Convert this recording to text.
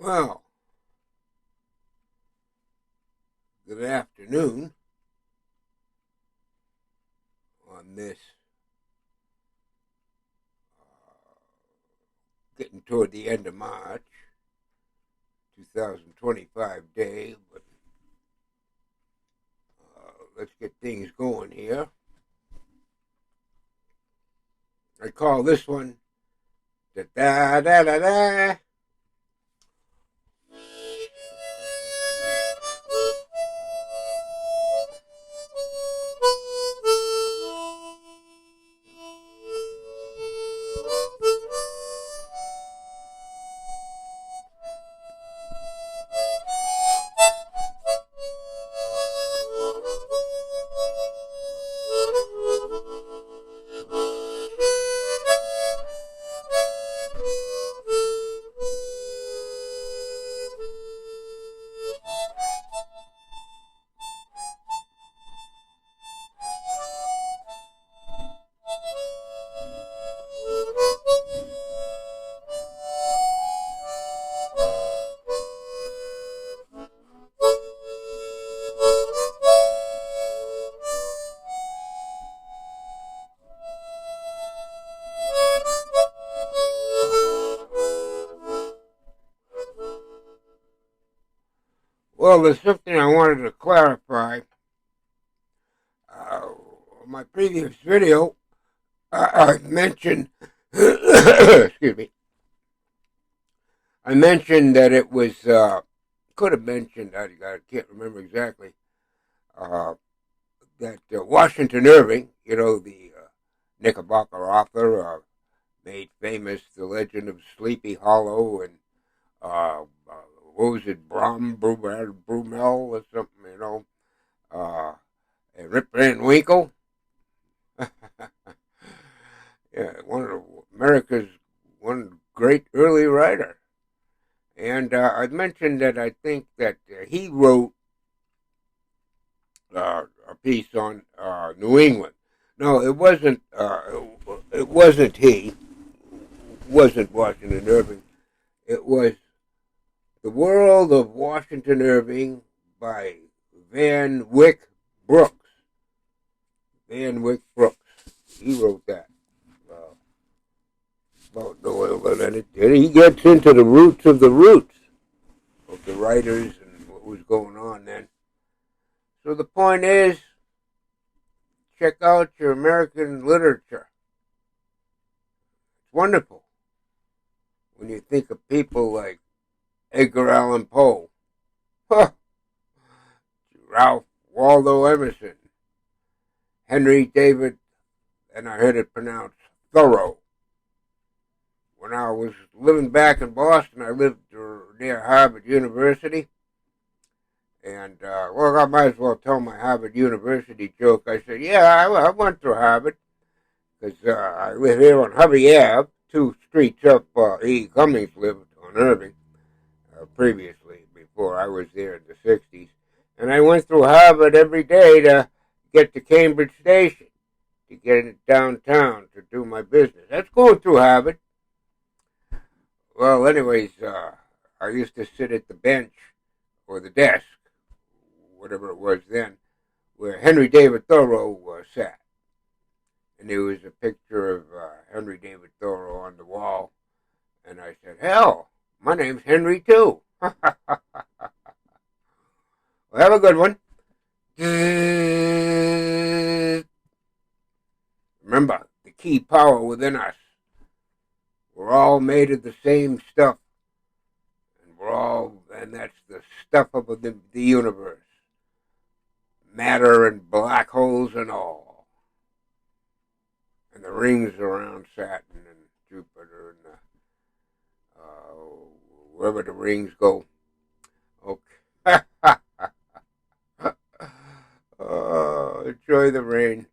Well, good afternoon on this getting toward the end of March 2025 day, but let's get things going here. I call this one da da da da da. Well, there's something I wanted to clarify. Uh, my previous video, I mentioned, excuse me, I mentioned that it was, could have mentioned, I can't remember exactly, uh, that Washington Irving, the Knickerbocker author, made famous the legend of Sleepy Hollow and, what was it, Brumell or something, and Rip Van Winkle. Yeah, one great early writer. And I mentioned that I think that he wrote a piece on New England. No, it wasn't. It wasn't he. It wasn't Washington Irving. It was The World of Washington Irving by Van Wyck Brooks. Van Wyck Brooks. He wrote that. About New England, and he gets into the roots of the writers and what was going on then. So the point is, check out your American literature. It's wonderful when you think of people like Edgar Allan Poe, Ralph Waldo Emerson, Henry David, and I heard it pronounced Thoreau. When I was living back in Boston, I lived near Harvard University. And, I might as well tell my Harvard University joke. I said, yeah, I went through Harvard because I live here on Hovey Ave, 2 streets up. E. Cummings lived on Irving previously, before I was there in the 60s. And I went through Harvard every day to get to Cambridge Station, to get it downtown to do my business. That's going through Harvard. Well, anyways, I used to sit at the bench or the desk, whatever it was then, where Henry David Thoreau sat. And there was a picture of Henry David Thoreau on the wall. And I said, hell, my name's Henry too. Well, have a good one. Remember, the key power within us. We're all made of the same stuff. And that's the stuff of the universe. Matter and black holes and all. And the rings around Saturn and Jupiter and wherever the rings go. Okay. Enjoy the rain.